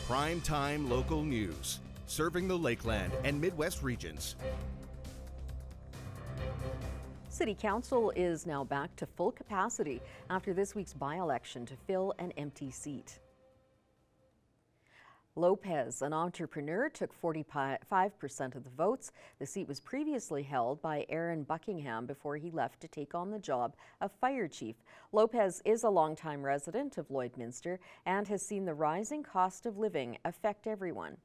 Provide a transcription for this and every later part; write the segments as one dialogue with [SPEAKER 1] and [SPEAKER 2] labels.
[SPEAKER 1] Primetime local news, serving the Lakeland and Midwest regions.
[SPEAKER 2] City Council is now back to full capacity after this week's by-election to fill an empty seat. Lopez, an entrepreneur, took 45% of the votes. The seat was previously held by Aaron Buckingham before he left to take on the job of fire chief. Lopez is a longtime resident of Lloydminster and has seen the rising cost of living affect everyone.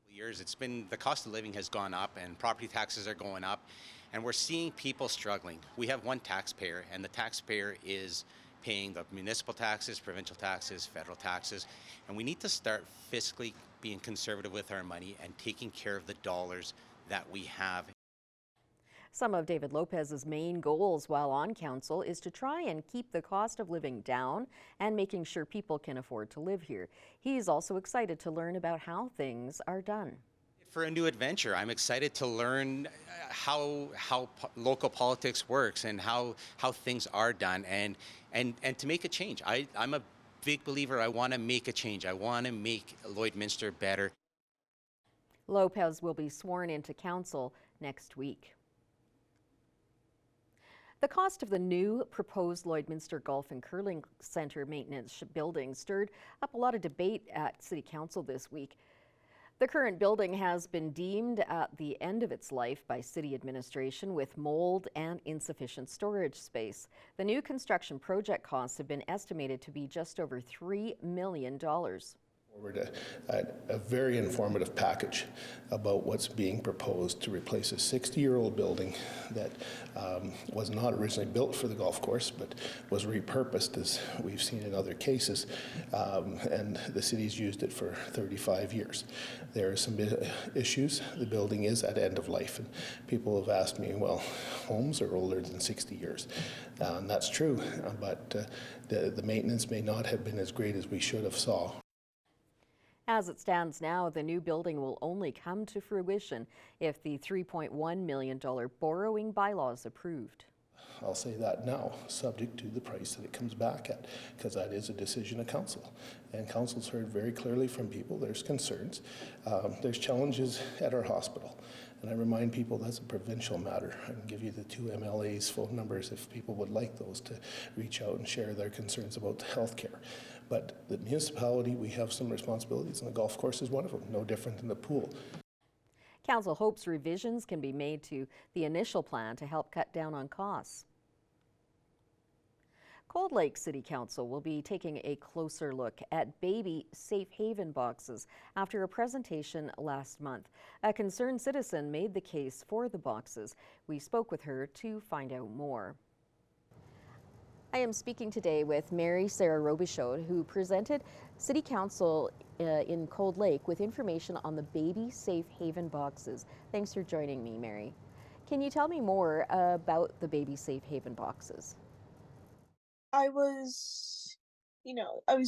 [SPEAKER 3] It's been, the cost of living has gone up and property taxes are going up, and we're seeing people struggling. We have one taxpayer, and the taxpayer is paying the municipal taxes, provincial taxes, federal taxes, and we need to start fiscally being conservative with our money and taking care of the dollars that we have.
[SPEAKER 2] Some of David Lopez's main goals while on council is to try and keep the cost of living down and making sure people can afford to live here. He's also excited to learn about how things are done.
[SPEAKER 3] For a new adventure, I'm excited to learn how local politics works and how things are done, and to make a change. I'm a big believer. I want to make a change. I want to make Lloydminster better.
[SPEAKER 2] Lopez will be sworn into council next week. The cost of the new proposed Lloydminster Golf and Curling Centre maintenance building stirred up a lot of debate at City Council this week. The current building has been deemed at the end of its life by city administration with mold and insufficient storage space. The new construction project costs have been estimated to be just over $3 million.
[SPEAKER 4] Forward a very informative package about what's being proposed to replace a 60-year-old building that was not originally built for the golf course, but was repurposed, as we've seen in other cases, and the city's used it for 35 years. There are some issues. The building is at end of life, and people have asked me, well, homes are older than 60 years. And that's true, but the maintenance may not have been as great as we should have saw.
[SPEAKER 2] As it stands now, the new building will only come to fruition if the $3.1 million borrowing bylaw is approved.
[SPEAKER 4] I'll say that now, subject to the price that it comes back at, because that is a decision of council. And council's heard very clearly from people, there's concerns. There's challenges at our hospital. And I remind people that's a provincial matter. I can give you the two MLA's phone numbers if people would like those to reach out and share their concerns about health care. But the municipality, we have some responsibilities, and the golf course is one of them, no different than the pool.
[SPEAKER 2] Council hopes revisions can be made to the initial plan to help cut down on costs. Cold Lake City Council will be taking a closer look at baby safe haven boxes after a presentation last month. A concerned citizen made the case for the boxes. We spoke with her to find out more. I am speaking today with Mary Sarah Robichaud, who presented City Council in Cold Lake with information on the baby safe haven boxes. Thanks for joining me, Mary. Can you tell me more about the baby safe haven boxes?
[SPEAKER 5] I was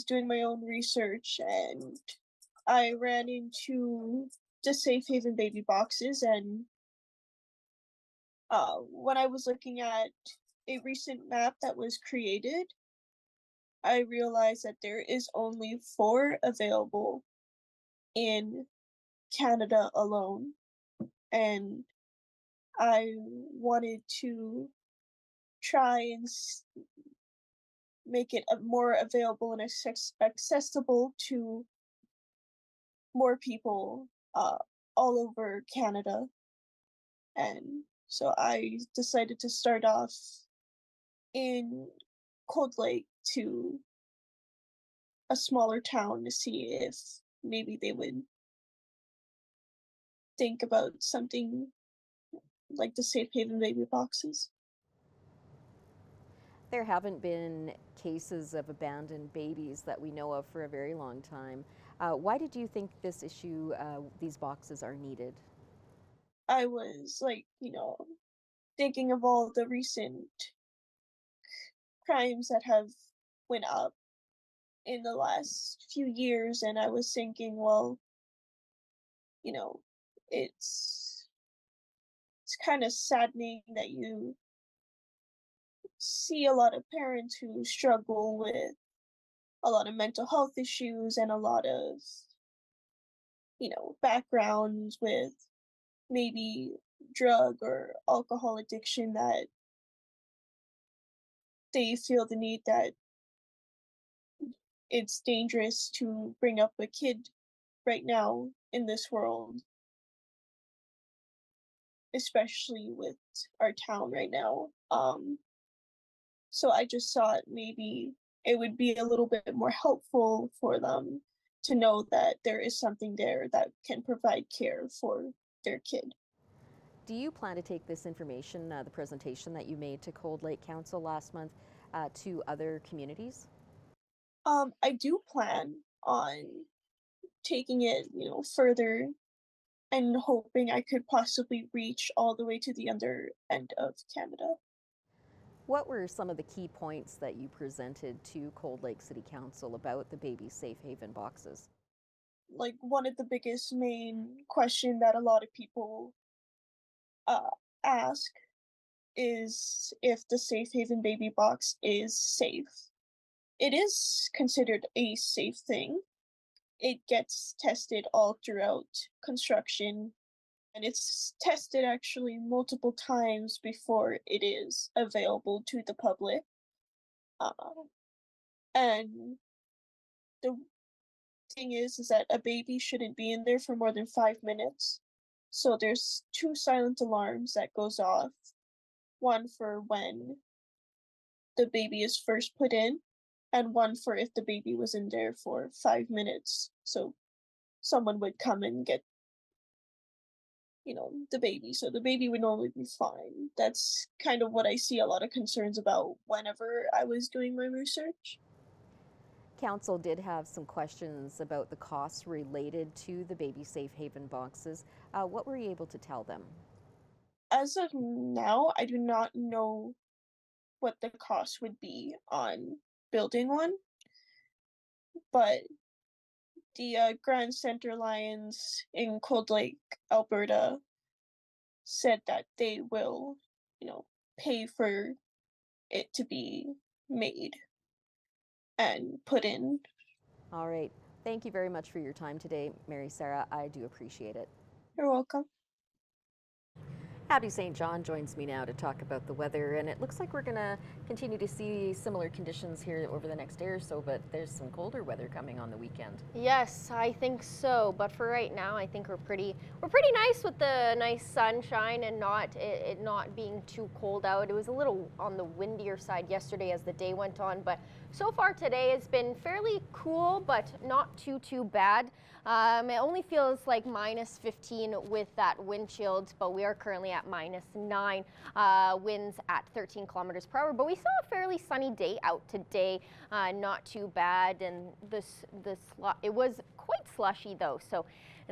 [SPEAKER 5] doing my own research, and I ran into the safe haven baby boxes, and when I was looking at a recent map that was created, I realized that there is only 4 available in Canada alone, and I wanted to try and make it more available and accessible to more people all over Canada. And so I decided to start off in Cold Lake to a smaller town to see if maybe they would think about something like the safe haven baby boxes.
[SPEAKER 2] There haven't been cases of abandoned babies that we know of for a very long time. Why did you think this issue, these boxes are needed?
[SPEAKER 5] I was thinking of all the recent crimes that have went up in the last few years, and I was thinking, well, it's kind of saddening that you see a lot of parents who struggle with a lot of mental health issues and a lot of backgrounds with maybe drug or alcohol addiction that they feel the need that it's dangerous to bring up a kid right now in this world, especially with our town right now. So I just thought maybe it would be a little bit more helpful for them to know that there is something there that can provide care for their kid.
[SPEAKER 2] Do you plan to take this information, the presentation that you made to Cold Lake Council last month, to other communities?
[SPEAKER 5] I do plan on taking it, further and hoping I could possibly reach all the way to the other end of Canada.
[SPEAKER 2] What were some of the key points that you presented to Cold Lake City Council about the baby safe haven boxes?
[SPEAKER 5] Like one of the biggest main question that a lot of people uh, ask is if the safe haven baby box is safe. It is considered a safe thing. It gets tested all throughout construction, and it's tested actually multiple times before it is available to the public. Um, and the thing is that a baby shouldn't be in there for more than 5 minutes. So there's two silent alarms that goes off. One for when the baby is first put in, and one for if the baby was in there for 5 minutes. So someone would come and get, the baby. So the baby would normally be fine. That's kind of what I see a lot of concerns about whenever I was doing my research.
[SPEAKER 2] Council did have some questions about the costs related to the baby safe haven boxes. What were you able to tell them?
[SPEAKER 5] As of now, I do not know what the cost would be on building one, but the Grand Center Lions in Cold Lake, Alberta, said that they will, pay for it to be made and put in.
[SPEAKER 2] All right. Thank you very much for your time today, Mary Sarah. I do appreciate it.
[SPEAKER 5] You're welcome.
[SPEAKER 2] Abby St. John joins me now to talk about the weather, and it looks like we're going to continue to see similar conditions here over the next day or so, but there's some colder weather coming on the weekend.
[SPEAKER 6] Yes, I think so. But for right now, I think we're pretty nice with the nice sunshine and it not being too cold out. It was a little on the windier side yesterday as the day went on, but so far today has been fairly cool, but not too bad. It only feels like minus 15 with that wind chill, but we are currently at minus 9, winds at 13 kilometers per hour. But we saw a fairly sunny day out today, not too bad, and it was quite slushy though, so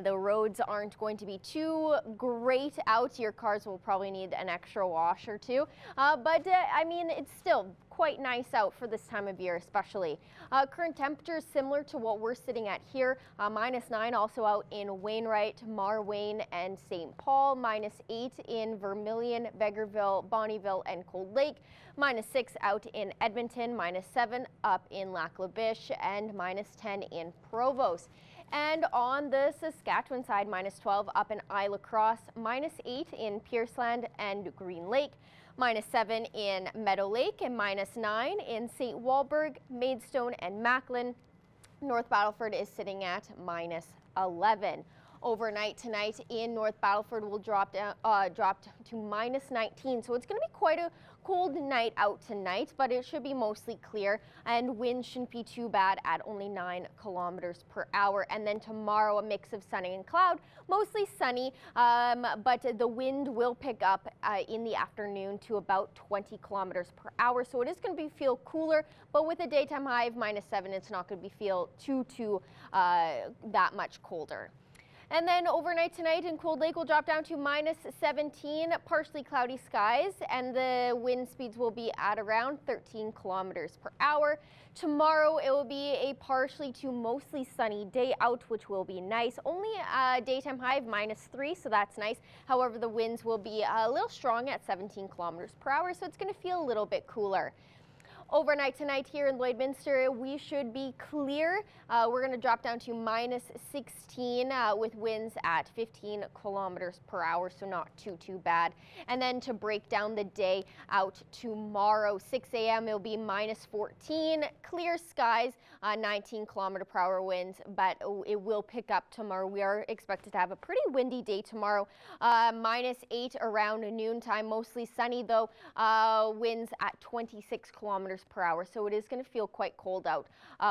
[SPEAKER 6] the roads aren't going to be too great out. Your cars will probably need an extra wash or two, but I mean, it's still quite nice out for this time of year, especially. Current temperatures similar to what we're sitting at here. Minus 9 also out in Wainwright, Marwayne, and St. Paul. Minus 8 in Vermilion, Vegreville, Bonnyville, and Cold Lake. Minus 6 out in Edmonton. Minus 7 up in Lac La Biche, and minus 10 in Provost. And on the Saskatchewan side, minus 12 up in Isle Cross, minus 8 in Pierceland and Green Lake, minus 7 in Meadow Lake, and minus 9 in St. Walburg, Maidstone, and Macklin. North Battleford is sitting at minus 11. Overnight tonight in North Battleford will drop to minus 19, so it's going to be quite a cold night out tonight, but it should be mostly clear, and wind shouldn't be too bad at only 9 kilometers per hour. And then tomorrow, a mix of sunny and cloud, mostly sunny, but the wind will pick up in the afternoon to about 20 kilometers per hour, so it is going to feel cooler, but with a daytime high of minus 7, it's not going to feel too that much colder. And then overnight tonight in Cold Lake will drop down to minus 17, partially cloudy skies, and the wind speeds will be at around 13 kilometers per hour. Tomorrow it will be a partially to mostly sunny day out, which will be nice. Only a daytime high of minus 3, so that's nice. However, the winds will be a little strong at 17 kilometers per hour, so it's going to feel a little bit cooler. Overnight tonight here in Lloydminster, we should be clear. We're going to drop down to minus 16 with winds at 15 kilometers per hour, so not too bad. And then to break down the day out tomorrow, 6 a.m. it'll be minus 14, clear skies, 19 kilometer per hour winds, but it will pick up tomorrow. We are expected to have a pretty windy day tomorrow. Minus 8 around noontime, mostly sunny though, winds at 26 kilometers per hour, so it is going to feel quite cold out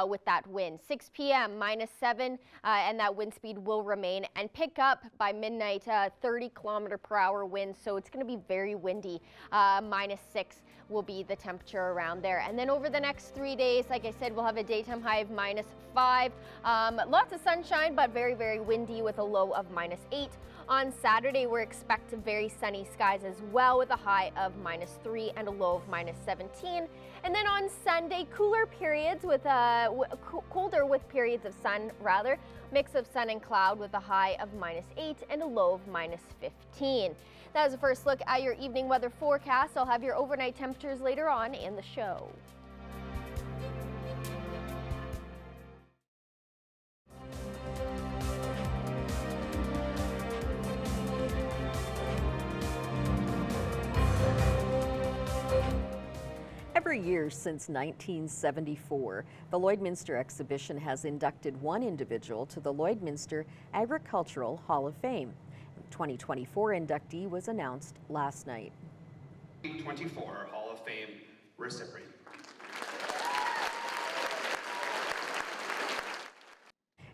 [SPEAKER 6] with that wind. 6 p.m. minus 7, and that wind speed will remain and pick up by midnight, 30 kilometer per hour winds, so it's going to be very windy. Minus 6 will be the temperature around there. And then over the next 3 days, like I said, we'll have a daytime high of minus 5. Lots of sunshine, but very windy with a low of minus 8. On Saturday, we're expecting very sunny skies as well with a high of minus 3 and a low of minus 17. And then on Sunday, cooler periods with colder with periods of sun rather. Mix of sun and cloud with a high of minus 8 and a low of minus 15. That was a first look at your evening weather forecast. I'll have your overnight temperatures later on in the show.
[SPEAKER 2] Every year since 1974, the Lloydminster exhibition has inducted one individual to the Lloydminster Agricultural Hall of Fame. The 2024 inductee was announced last night.
[SPEAKER 7] 2024 Hall of Fame recipient.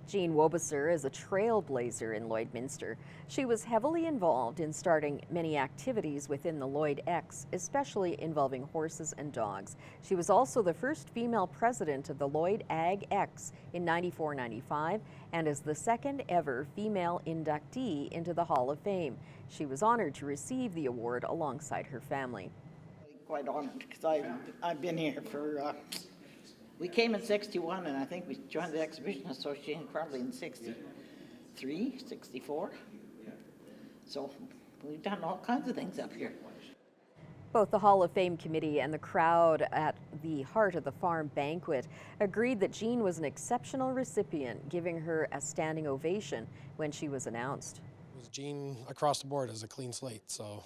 [SPEAKER 2] Jean Wobesser is a trailblazer in Lloydminster. She was heavily involved in starting many activities within the Lloyd X, especially involving horses and dogs. She was also the first female president of the Lloyd Ag X in 94-95 and is the second ever female inductee into the Hall of Fame. She was honored to receive the award alongside her family.
[SPEAKER 8] Quite honored because I've been here for we came in 61, and I think we joined the Exhibition Association probably in 63, 64. So we've done all kinds of things up here.
[SPEAKER 2] Both the Hall of Fame committee and the crowd at the Heart of the Farm banquet agreed that Jean was an exceptional recipient, giving her a standing ovation when she was announced.
[SPEAKER 9] Jean across the board is a clean slate, so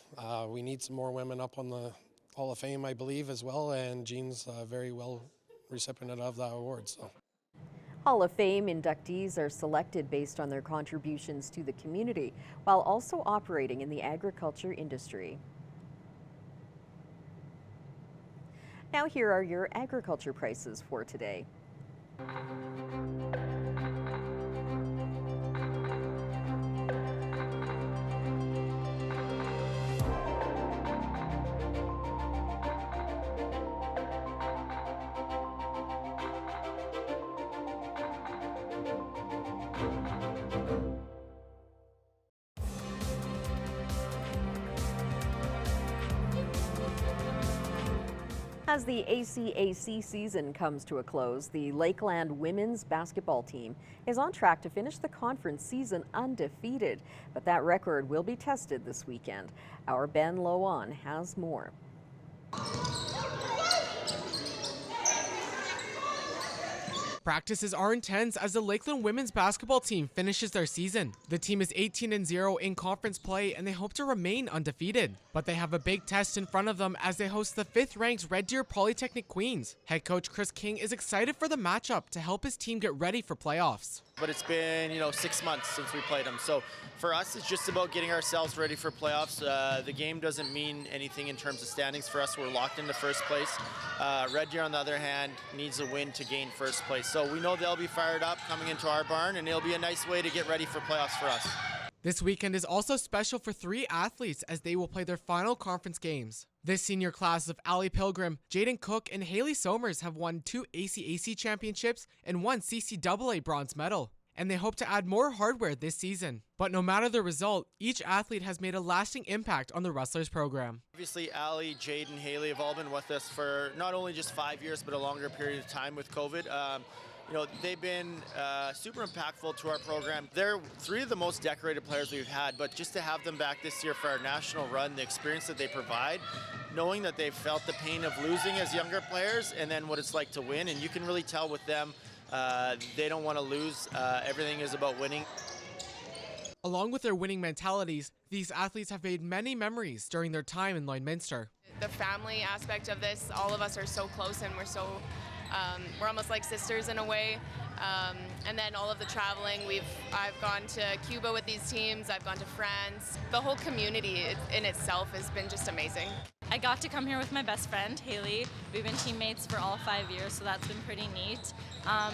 [SPEAKER 9] we need some more women up on the Hall of Fame, I believe, as well, and Jean's very well recipient of that award. So,
[SPEAKER 2] Hall of Fame inductees are selected based on their contributions to the community while also operating in the agriculture industry. Now here are your agriculture prices for today. As the ACAC season comes to a close, the Lakeland women's basketball team is on track to finish the conference season undefeated, but that record will be tested this weekend. Our Ben Lowan has more.
[SPEAKER 10] Practices are intense as the Lakeland women's basketball team finishes their season. The team is 18-0 in conference play and they hope to remain undefeated. But they have a big test in front of them as they host the 5th-ranked Red Deer Polytechnic Queens. Head coach Chris King is excited for the matchup to help his team get ready for playoffs.
[SPEAKER 11] But it's been, 6 months since we played them. So for us, it's just about getting ourselves ready for playoffs. The game doesn't mean anything in terms of standings for us. We're locked into first place. Red Deer, on the other hand, needs a win to gain first place. So we know they'll be fired up coming into our barn, and it'll be a nice way to get ready for playoffs for us.
[SPEAKER 10] This weekend is also special for 3 athletes as they will play their final conference games. This senior class of Allie Pilgrim, Jaden Cook, and Haley Somers have won 2 ACAC championships and 1 CCAA bronze medal. And they hope to add more hardware this season. But no matter the result, each athlete has made a lasting impact on the Rustlers program.
[SPEAKER 11] Obviously, Allie, Jaden, Haley have all been with us for not only just 5 years, but a longer period of time with COVID. they've been super impactful to our program. They're 3 of the most decorated players we've had, but just to have them back this year for our national run, the experience that they provide, knowing that they've felt the pain of losing as younger players and then what it's like to win, and you can really tell with them, they don't want to lose. Everything is about winning.
[SPEAKER 10] Along with their winning mentalities, these athletes have made many memories during their time in Lloydminster.
[SPEAKER 12] The family aspect of this, all of us are so close and we're almost like sisters in a way. And then all of the traveling, I've gone to Cuba with these teams, I've gone to France. The whole community in itself has been just amazing.
[SPEAKER 13] I got to come here with my best friend, Haley. We've been teammates for all 5 years, so that's been pretty neat.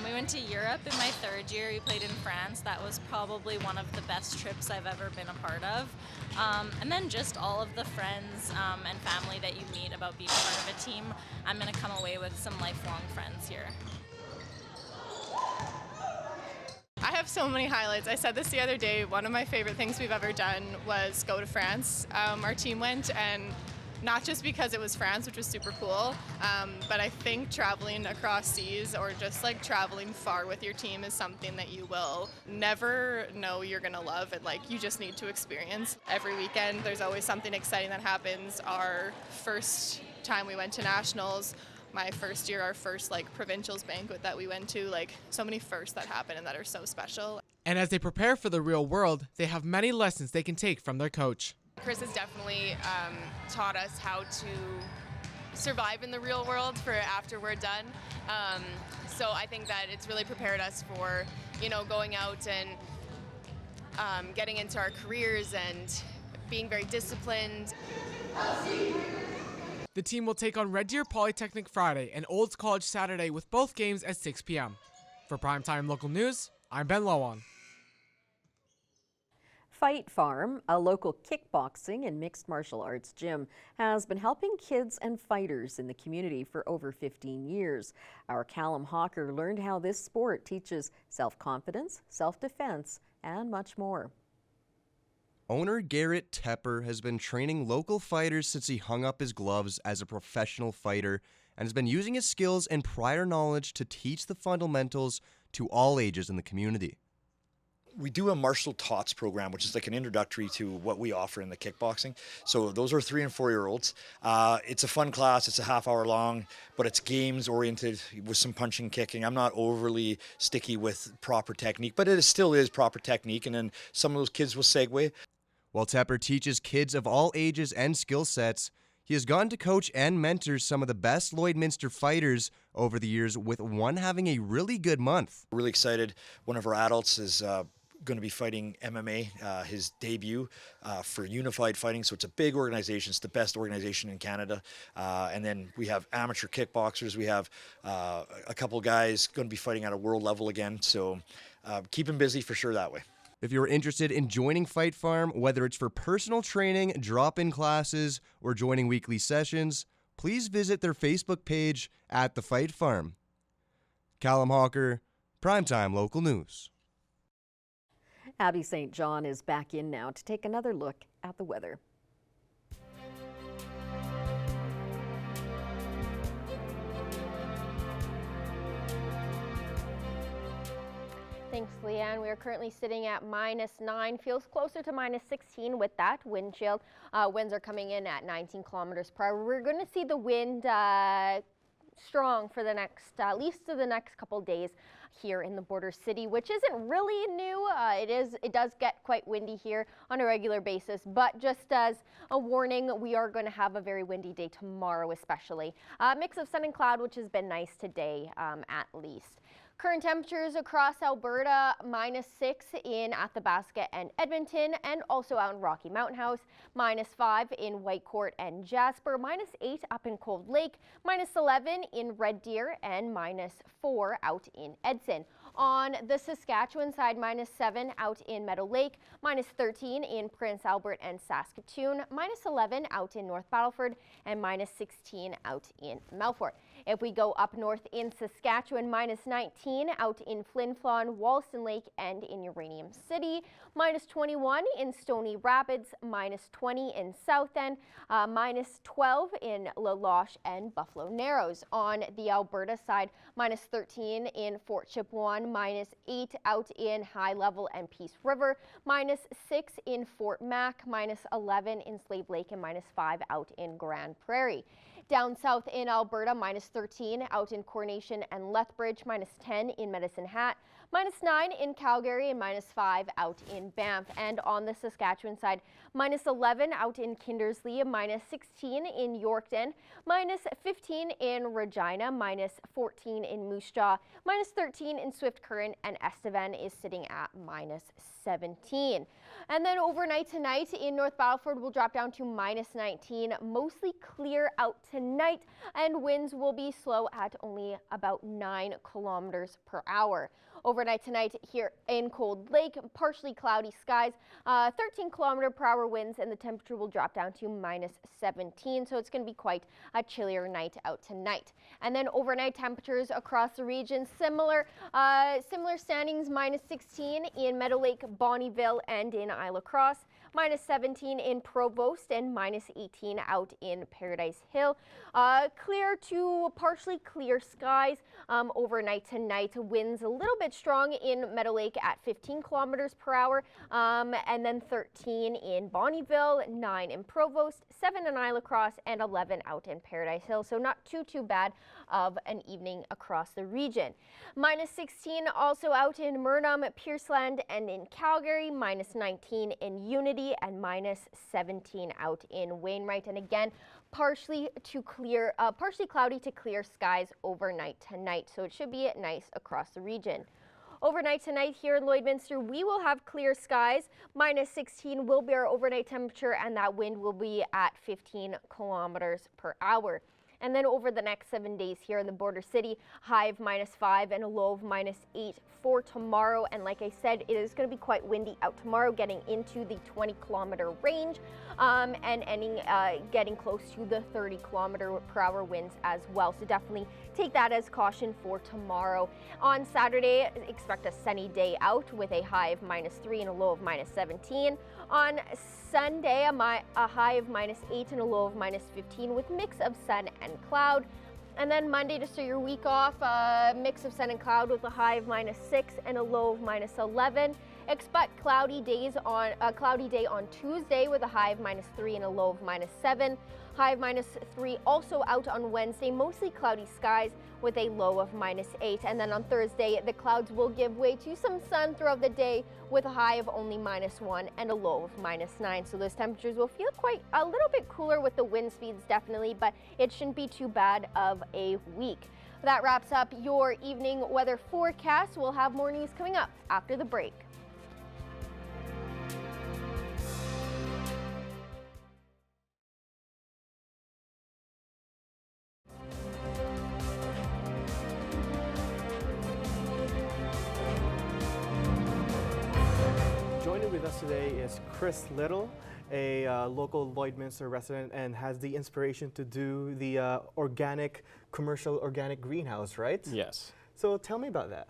[SPEAKER 13] We went to Europe in my 3rd year. We played in France. That was probably one of the best trips I've ever been a part of. And then just all of the friends and family that you meet about being part of a team. I'm going to come away with some lifelong friends here.
[SPEAKER 12] I have so many highlights. I said this the other day, one of my favorite things we've ever done was go to France. Our team went, and not just because it was France, which was super cool, but I think traveling across seas or just like traveling far with your team is something that you will never know you're gonna love, and like you just need to experience. Every weekend there's always something exciting that happens. Our first time we went to nationals, my first year, our first like provincials banquet that we went to, like so many firsts that happen and that are so special.
[SPEAKER 10] And as they prepare for the real world, they have many lessons they can take from their coach.
[SPEAKER 12] Chris has definitely taught us how to survive in the real world for after we're done. So I think that it's really prepared us for, going out and getting into our careers and being very disciplined.
[SPEAKER 10] The team will take on Red Deer Polytechnic Friday and Olds College Saturday with both games at 6 p.m. For Primetime Local News, I'm Ben Lowan.
[SPEAKER 2] Fight Farm, a local kickboxing and mixed martial arts gym, has been helping kids and fighters in the community for over 15 years. Our Callum Hawker learned how this sport teaches self-confidence, self-defense, and much more.
[SPEAKER 14] Owner Garrett Tepper has been training local fighters since he hung up his gloves as a professional fighter and has been using his skills and prior knowledge to teach the fundamentals to all ages in the community.
[SPEAKER 15] We do a martial tots program, which is like an introductory to what we offer in the kickboxing. So those are 3 and 4 year olds. It's a fun class. It's a half hour long, but it's games oriented with some punching, kicking. I'm not overly sticky with proper technique, but it still is proper technique. And then some of those kids will segue.
[SPEAKER 14] While Tepper teaches kids of all ages and skill sets, he has gotten to coach and mentor some of the best Lloydminster fighters over the years, with one having a really good month.
[SPEAKER 15] Really excited. One of our adults is going to be fighting MMA, his debut for Unified Fighting. So it's a big organization. It's the best organization in Canada. And then we have amateur kickboxers. We have a couple guys going to be fighting at a world level again. So keep him busy for sure that way.
[SPEAKER 14] If you're interested in joining Fight Farm, whether it's for personal training, drop-in classes, or joining weekly sessions, please visit their Facebook page at The Fight Farm. Callum Hawker, Primetime Local News.
[SPEAKER 2] Abby St. John is back in now to take another look at the weather.
[SPEAKER 6] Thanks, Leanne. We are currently sitting at -9. Feels closer to -16 with that wind chill. Winds are coming in at 19 kilometers per hour. We're going to see the wind strong for the next, at least to the next couple days here in the border city, which isn't really new. It does get quite windy here on a regular basis, but just as a warning, we are going to have a very windy day tomorrow, especially. Mix of sun and cloud, which has been nice today, at least. Current temperatures across Alberta, -6 in Athabasca and Edmonton, and also out in Rocky Mountain House, -5 in Whitecourt and Jasper, -8 up in Cold Lake, -11 in Red Deer, and -4 out in Edson. On the Saskatchewan side, -7 out in Meadow Lake, -13 in Prince Albert and Saskatoon, -11 out in North Battleford, and -16 out in Melfort. If we go up north in Saskatchewan, -19 out in Flin Flon, Wollaston Lake, and in Uranium City, -21 in Stony Rapids, -20 in South End, -12 in La Loche and Buffalo Narrows. On the Alberta side, -13 in Fort Chipewyan, -8 out in High Level and Peace River, -6 in Fort Mac, -11 in Slave Lake, and -5 out in Grand Prairie. Down south in Alberta, -13 out in Coronation and Lethbridge, -10 in Medicine Hat, -9 in Calgary, and -5 out in Banff. And on the Saskatchewan side, -11 out in Kindersley, -16 in Yorkton, -15 in Regina, -14 in Moose Jaw, -13 in Swift Current, and Estevan is sitting at -17. And then overnight tonight in North Battleford will drop down to -19, mostly clear out tonight, and winds will be slow at only about 9 kilometers per hour. Overnight tonight here in Cold Lake, partially cloudy skies, 13 kilometer per hour winds, and the temperature will drop down to -17. So it's going to be quite a chillier night out tonight. And then overnight temperatures across the region, similar standings, -16 in Meadow Lake, Bonnyville, and in Isla Cross, -17 in Provost, and -18 out in Paradise Hill. Clear to partially clear skies overnight tonight. Winds a little bit strong in Meadow Lake at 15 kilometers per hour, and then 13 in Bonnyville, 9 in Provost, 7 in Isla Cross, and 11 out in Paradise Hill. So not too bad of an evening across the region. -16 also out in Murnum, Pierceland, and in Calgary, -19 in Unity, and -17 out in Wainwright. And again, partially cloudy to clear skies overnight tonight. So it should be nice across the region. Overnight tonight here in Lloydminster, we will have clear skies. -16 will be our overnight temperature, and that wind will be at 15 kilometers per hour. And then over the next 7 days here in the border city, high of -5 and a low of -8 for tomorrow. And like I said, it is going to be quite windy out tomorrow, getting into the 20-kilometer range and getting close to the 30-kilometer per hour winds as well. So definitely take that as caution for tomorrow. On Saturday, expect a sunny day out with a high of -3 and a low of -17. On Sunday, a high of -8 and a low of -15 with mix of sun and cloud. And then Monday, to start your week off, mix of sun and cloud with a high of -6 and a low of -11. Expect a cloudy day on Tuesday with a high of -3 and a low of -7. High of -3 also out on Wednesday, mostly cloudy skies with a low of -8. And then on Thursday, the clouds will give way to some sun throughout the day with a high of only -1 and a low of -9. So those temperatures will feel quite a little bit cooler with the wind speeds definitely, but it shouldn't be too bad of a week. That wraps up your evening weather forecast. We'll have more news coming up after the break.
[SPEAKER 16] Joining with us today is Chris Little, a local Lloydminster resident, and has the inspiration to do the commercial organic greenhouse, right?
[SPEAKER 17] Yes.
[SPEAKER 16] So tell me about that.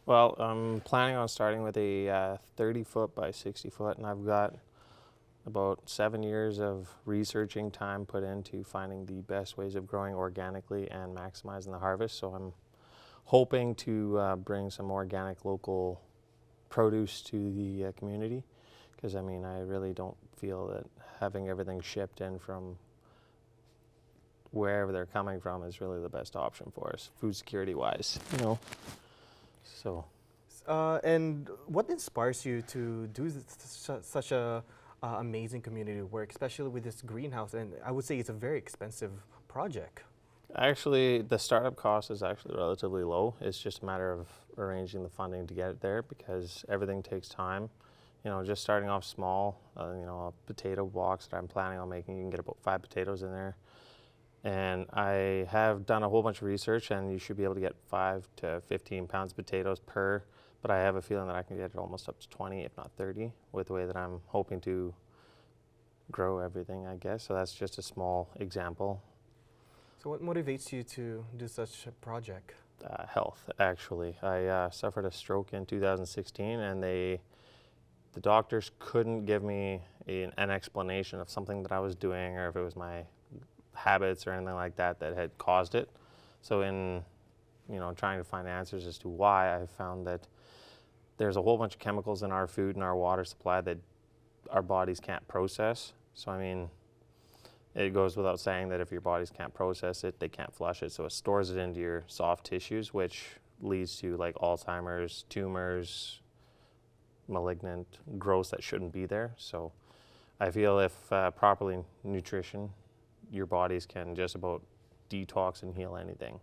[SPEAKER 17] Well, I'm planning on starting with a 30-foot by 60-foot, and I've got about 7 years of researching time put into finding the best ways of growing organically and maximizing the harvest. So I'm hoping to bring some organic local produce to the community, because I mean, I really don't feel that having everything shipped in from wherever they're coming from is really the best option for us, food security wise, you know. So.
[SPEAKER 16] And what inspires you to do such a amazing community work, especially with this greenhouse? And I would say it's a very expensive project.
[SPEAKER 17] Actually, the startup cost is actually relatively low. It's just a matter of arranging the funding to get it there, because everything takes time. You know, just starting off small, you know, a potato box that I'm planning on making, you can get about 5 potatoes in there. And I have done a whole bunch of research, and you should be able to get 5 to 15 pounds of potatoes per, but I have a feeling that I can get it almost up to 20, if not 30, with the way that I'm hoping to grow everything, I guess. So that's just a small example.
[SPEAKER 16] So what motivates you to do such a project?
[SPEAKER 17] Health, actually. I suffered a stroke in 2016, and the doctors couldn't give me an explanation of something that I was doing, or if it was my habits or anything like that that had caused it. So in trying to find answers as to why, I found that there's a whole bunch of chemicals in our food and our water supply that our bodies can't process. So I mean, it goes without saying that if your bodies can't process it, they can't flush it. So it stores it into your soft tissues, which leads to like Alzheimer's, tumors, malignant growths that shouldn't be there. So I feel if properly nutrition, your bodies can just about detox and heal anything.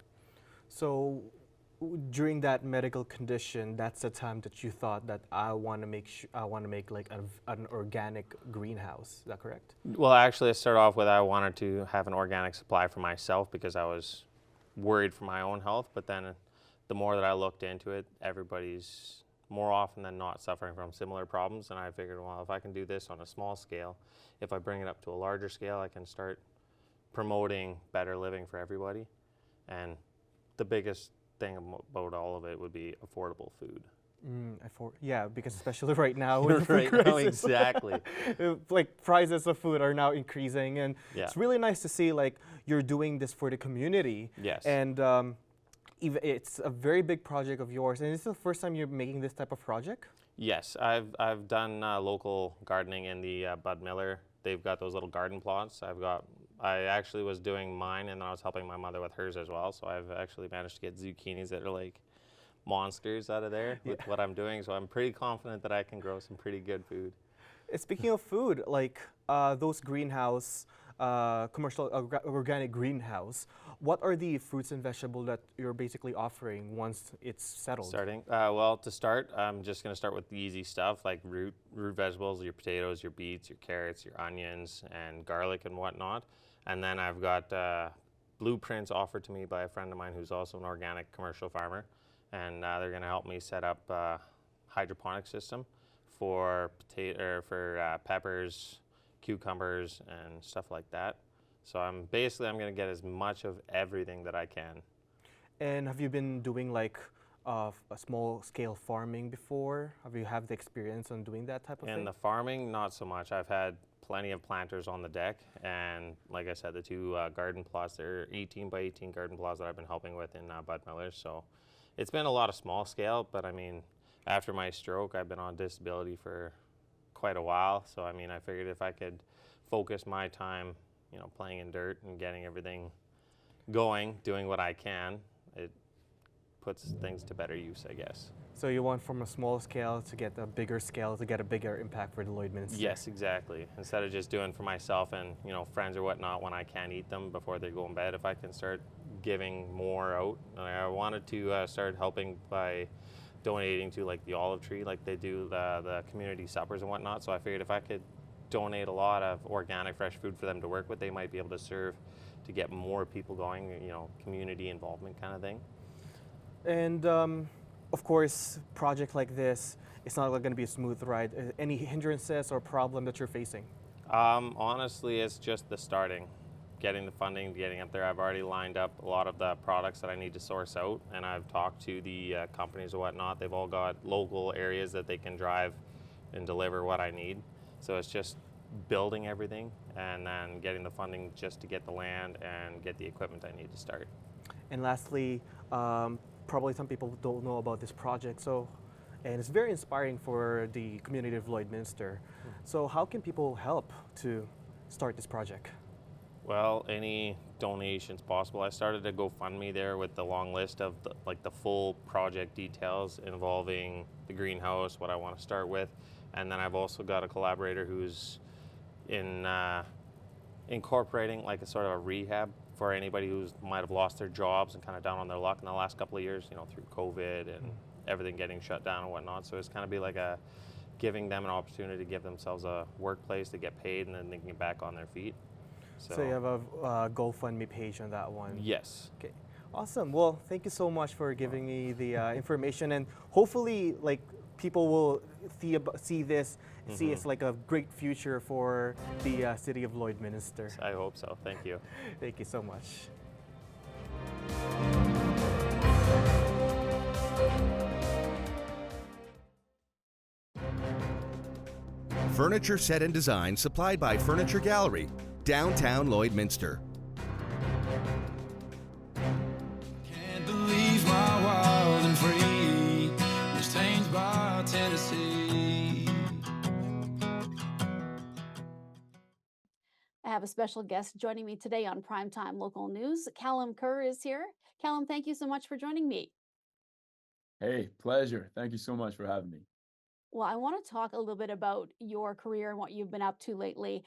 [SPEAKER 16] So during that medical condition, that's the time that you thought that I want to make like an organic greenhouse. Is that correct?
[SPEAKER 17] Well, actually, I started off with I wanted to have an organic supply for myself because I was worried for my own health. But then the more that I looked into it, everybody's more often than not suffering from similar problems. And I figured, well, if I can do this on a small scale, if I bring it up to a larger scale, I can start promoting better living for everybody. And the biggest thing about all of it would be affordable food.
[SPEAKER 16] Yeah, because especially right now, with the
[SPEAKER 17] right
[SPEAKER 16] food
[SPEAKER 17] now,
[SPEAKER 16] crisis,
[SPEAKER 17] exactly.
[SPEAKER 16] like prices of food are now increasing, and
[SPEAKER 17] Yeah.
[SPEAKER 16] it's really nice to see like you're doing this for the community.
[SPEAKER 17] Yes.
[SPEAKER 16] And even it's a very big project of yours, and this is the first time you're making this type of project.
[SPEAKER 17] Yes, I've done local gardening in the Bud Miller. They've got those little garden plots. I actually was doing mine, and then I was helping my mother with hers as well. So I've actually managed to get zucchinis that are like monsters out of there with what I'm doing. So I'm pretty confident that I can grow some pretty good food.
[SPEAKER 16] Speaking of food, like those greenhouse, commercial organic greenhouse, what are the fruits and vegetables that you're basically offering once it's settled?
[SPEAKER 17] Well, to start, I'm just going to start with the easy stuff like root vegetables, your potatoes, your beets, your carrots, your onions, and garlic and whatnot. And then I've got blueprints offered to me by a friend of mine who's also an organic commercial farmer. And they're going to help me set up a hydroponic system for peppers, cucumbers, and stuff like that. So I'm going to get as much of everything that I can.
[SPEAKER 16] And have you been doing like a small scale farming before? Have you had the experience on doing that type of thing?
[SPEAKER 17] In the farming, not so much. I've had plenty of planters on the deck, and like I said, the two garden plots, they're 18 by 18 garden plots that I've been helping with in Bud Miller. So it's been a lot of small scale, but I mean, after my stroke, I've been on disability for quite a while. So I mean, I figured if I could focus my time, playing in dirt and getting everything going, doing what I can, it puts things to better use, I guess.
[SPEAKER 16] So you want from a small scale to get a bigger scale to get a bigger impact for the Lloydminster?
[SPEAKER 17] Yes, exactly. Instead of just doing for myself and friends or whatnot when I can't eat them before they go in bed, if I can start giving more out. I wanted to start helping by donating to like the Olive Tree, like they do the community suppers and whatnot. So I figured if I could donate a lot of organic fresh food for them to work with, they might be able to serve to get more people going, community involvement kind of thing.
[SPEAKER 16] And of course, project like this, it's not going to be a smooth ride. Any hindrances or problem that you're facing?
[SPEAKER 17] Honestly, it's just the starting, getting the funding, getting up there. I've already lined up a lot of the products that I need to source out, and I've talked to the companies or whatnot. They've all got local areas that they can drive and deliver what I need. So it's just building everything and then getting the funding just to get the land and get the equipment I need to start.
[SPEAKER 16] And lastly, probably some people don't know about this project, and it's very inspiring for the community of Lloydminster. So how can people help to start this project?
[SPEAKER 17] Well, any donations possible. I started a GoFundMe there with the long list of the full project details involving the greenhouse, what I want to start with, and then I've also got a collaborator who's incorporating like a sort of a rehab for anybody who might have lost their jobs and kind of down on their luck in the last couple of years, through COVID and everything getting shut down and whatnot. So it's kind of be like giving them an opportunity to give themselves a workplace to get paid and then they can get back on their feet.
[SPEAKER 16] So you have a GoFundMe page on that one?
[SPEAKER 17] Yes.
[SPEAKER 16] Okay, awesome. Well, thank you so much for giving me the information, and hopefully, like, people will see this, see it's like a great future for the city of Lloydminster.
[SPEAKER 17] I hope so. Thank you.
[SPEAKER 16] Thank you so much.
[SPEAKER 1] Furniture set and design supplied by Furniture Gallery, downtown Lloydminster.
[SPEAKER 18] Can't believe my wild and free was tamed by Tennessee.
[SPEAKER 19] I have a special guest joining me today on Primetime Local News. Callum Kerr is here. Callum, thank you so much for joining me.
[SPEAKER 20] Hey, pleasure. Thank you so much for having me.
[SPEAKER 19] Well, I want to talk a little bit about your career and what you've been up to lately.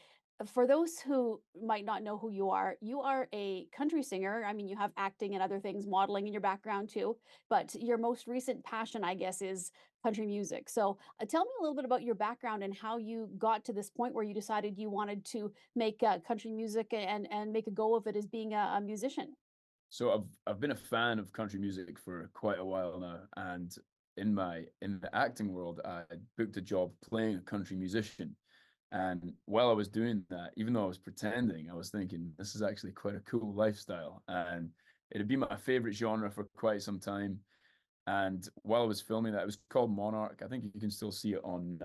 [SPEAKER 19] For those who might not know who you are a country singer. I mean, you have acting and other things, modeling in your background too, but your most recent passion, I guess, is country music. So tell me a little bit about your background and how you got to this point where you decided you wanted to make country music and make a go of it as being a musician.
[SPEAKER 20] So I've been a fan of country music for quite a while now, and in the acting world, I booked a job playing a country musician. And while I was doing that, even though I was pretending, I was thinking this is actually quite a cool lifestyle, and it had been my favorite genre for quite some time. And while I was filming that, it was called Monarch. I think you can still see it on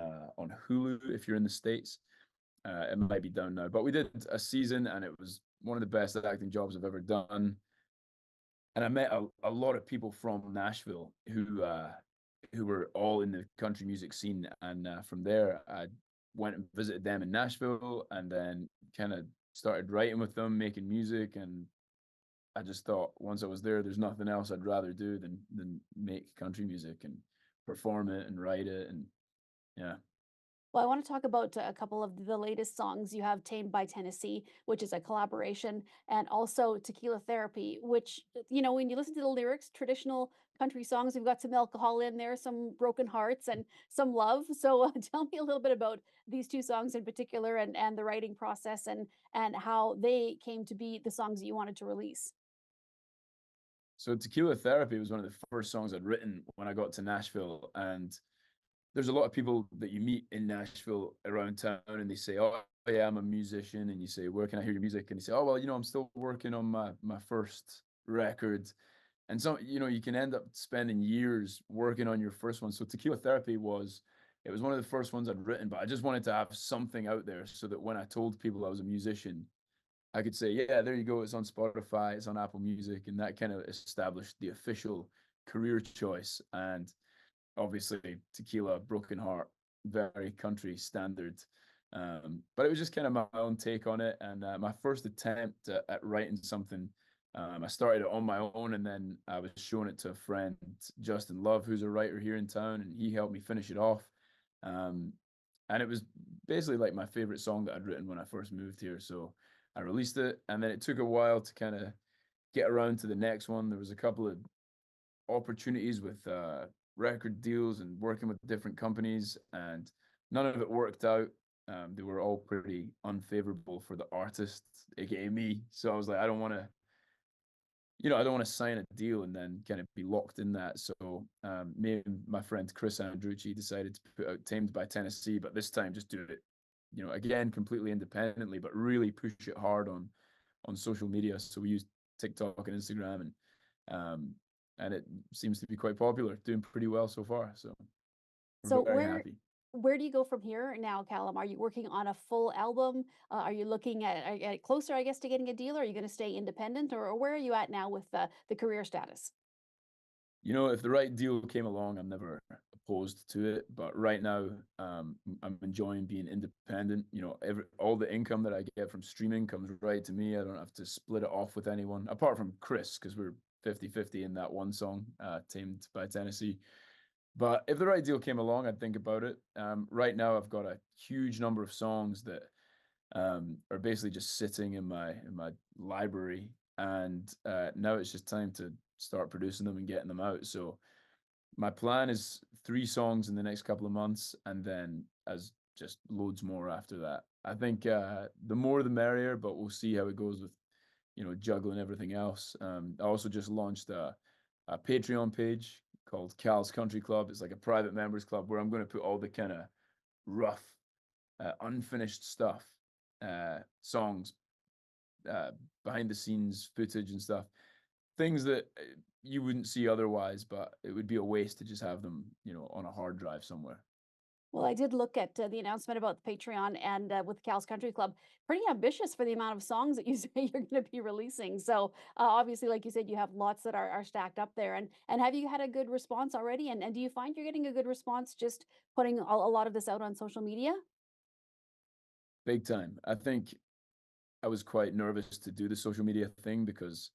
[SPEAKER 20] Hulu if you're in the States. It might be down now, but we did a season, and it was one of the best acting jobs I've ever done. And I met a lot of people from Nashville who were all in the country music scene, and from there I went and visited them in Nashville, and then kind of started writing with them, making music, and I just thought once I was there, there's nothing else I'd rather do than make country music and perform it and write it, and yeah.
[SPEAKER 19] Well, I want to talk about a couple of the latest songs. You have Tamed by Tennessee, which is a collaboration, and also Tequila Therapy, which, when you listen to the lyrics, traditional country songs, we've got some alcohol in there, some broken hearts, and some love. So tell me a little bit about these two songs in particular and the writing process and how they came to be the songs that you wanted to release.
[SPEAKER 20] So Tequila Therapy was one of the first songs I'd written when I got to Nashville, and there's a lot of people that you meet in Nashville around town, and they say, "Oh, yeah, I'm a musician," and you say, "Where can I hear your music?" And you say, "Oh, well, I'm still working on my first record." And so, you can end up spending years working on your first one. So Tequila Therapy it was one of the first ones I'd written, but I just wanted to have something out there so that when I told people I was a musician, I could say, "Yeah, there you go. It's on Spotify, it's on Apple Music," and that kind of established the official career choice. And obviously Tequila, Broken Heart, very country standard. But it was just kind of my own take on it. And my first attempt at writing something, I started it on my own, and then I was showing it to a friend, Justin Love, who's a writer here in town, and he helped me finish it off. And it was basically like my favorite song that I'd written when I first moved here. So I released it, and then it took a while to kind of get around to the next one. There was a couple of opportunities with record deals and working with different companies, and none of it worked out. They were all pretty unfavorable for the artist, aka me. So I was like, I don't want to sign a deal and then kind of be locked in that. So me and my friend Chris Andrucci decided to put out Tamed by Tennessee, but this time just do it, again, completely independently, but really push it hard on social media. So we used TikTok and Instagram, and it seems to be quite popular, doing pretty well so far. So
[SPEAKER 19] So
[SPEAKER 20] we're very happy.
[SPEAKER 19] where do you go from here now, Callum? Are you working on a full album? Are you looking at closer, I guess, to getting a deal? Or are you going to stay independent, or where are you at now with the career status?
[SPEAKER 20] If the right deal came along, I'm never opposed to it. But right now, I'm enjoying being independent. All the income that I get from streaming comes right to me. I don't have to split it off with anyone, apart from Chris, because we're 50-50 in that one song, Tamed by Tennessee. But if the right deal came along, I'd think about it. Right now, I've got a huge number of songs that are basically just sitting in my library, and now it's just time to start producing them and getting them out. So my plan is 3 songs in the next couple of months, and then as just loads more after that. I think the more the merrier, but we'll see how it goes with, juggling everything else. I also just launched a Patreon page called Cal's Country Club. It's like a private members club where I'm going to put all the kind of rough, unfinished stuff, songs, behind the scenes footage and stuff, things that you wouldn't see otherwise, but it would be a waste to just have them, on a hard drive somewhere.
[SPEAKER 19] Well, I did look at the announcement about the Patreon and with Cal's Country Club. Pretty ambitious for the amount of songs that you say you're going to be releasing. So obviously, like you said, you have lots that are stacked up there. And have you had a good response already? And do you find you're getting a good response just putting a lot of this out on social media?
[SPEAKER 20] Big time. I think I was quite nervous to do the social media thing because,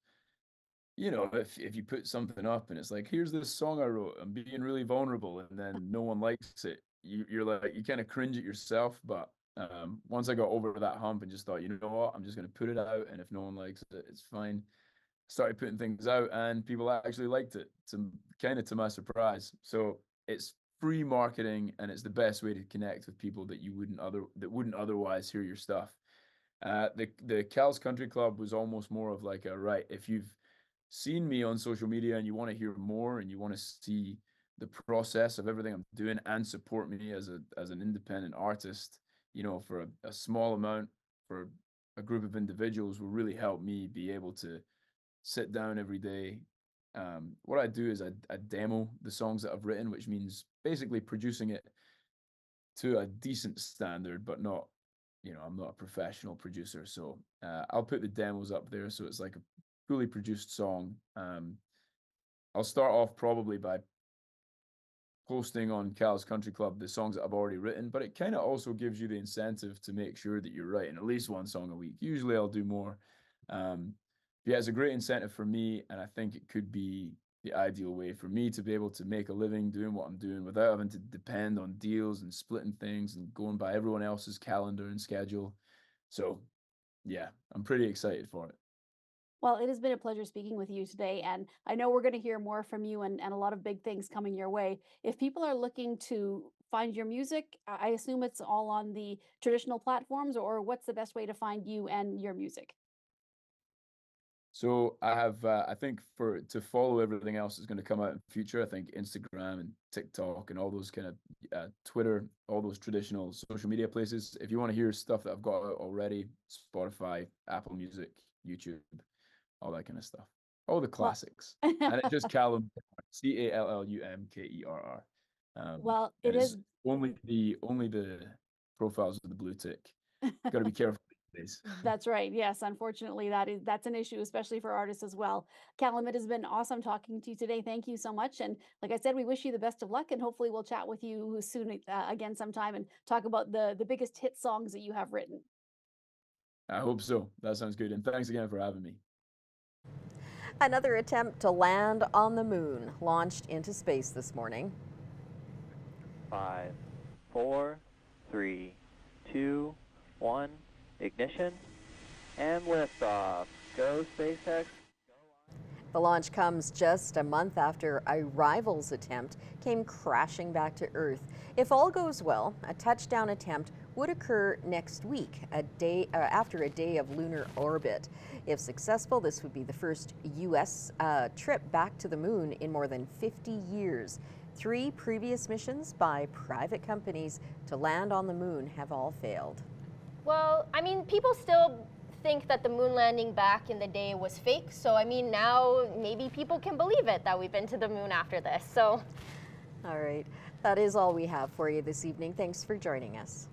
[SPEAKER 20] if you put something up and it's like, here's this song I wrote, I'm being really vulnerable, and then no one likes it, you're like, you kind of cringe at yourself. But once I got over that hump and just thought, you know what, I'm just going to put it out, and if no one likes it, it's fine. Started putting things out, and people actually liked it, to my surprise. So it's free marketing, and it's the best way to connect with people that wouldn't otherwise hear your stuff. The Cal's Country Club was almost more of like a, right, if you've seen me on social media and you want to hear more and you want to see the process of everything I'm doing and support me as an independent artist, for a small amount, for a group of individuals, will really help me be able to sit down every day. What I do is I demo the songs that I've written, which means basically producing it to a decent standard, but not, I'm not a professional producer. So I'll put the demos up there, so it's like a fully produced song. I'll start off probably by posting on Cal's Country Club the songs that I've already written, but it kind of also gives you the incentive to make sure that you're writing at least one song a week. Usually I'll do more. Yeah, it's a great incentive for me, and I think it could be the ideal way for me to be able to make a living doing what I'm doing without having to depend on deals and splitting things and going by everyone else's calendar and schedule. So yeah, I'm pretty excited for it.
[SPEAKER 19] Well, it has been a pleasure speaking with you today. And I know we're going to hear more from you and a lot of big things coming your way. If people are looking to find your music, I assume it's all on the traditional platforms, or what's the best way to find you and your music?
[SPEAKER 20] So I have, I think to follow everything else that's going to come out in the future, I think Instagram and TikTok and all those kind of Twitter, all those traditional social media places. If you want to hear stuff that I've got out already, Spotify, Apple Music, YouTube, all that kind of stuff, all the classics. And it's just Callum, Callumkerr.
[SPEAKER 19] Well, it
[SPEAKER 20] and it's
[SPEAKER 19] is.
[SPEAKER 20] only the profiles with the blue tick. Got to be careful these days.
[SPEAKER 19] That's right. Yes, unfortunately, that's an issue, especially for artists as well. Callum, it has been awesome talking to you today. Thank you so much. And like I said, we wish you the best of luck, and hopefully we'll chat with you soon again sometime and talk about the biggest hit songs that you have written.
[SPEAKER 20] I hope so. That sounds good. And thanks again for having me.
[SPEAKER 2] Another attempt to land on the moon launched into space this morning.
[SPEAKER 21] 5, 4, 3, 2, 1, ignition, and liftoff. Go SpaceX.
[SPEAKER 2] The launch comes just a month after a rival's attempt came crashing back to Earth. If all goes well, a touchdown attempt would occur next week, after a day of lunar orbit. If successful, this would be the first U.S. Trip back to the moon in more than 50 years. 3 previous missions by private companies to land on the moon have all failed.
[SPEAKER 6] Well, I mean, people still think that the moon landing back in the day was fake. So, I mean, now maybe people can believe it that we've been to the moon after this. So,
[SPEAKER 2] all right. That is all we have for you this evening. Thanks for joining us.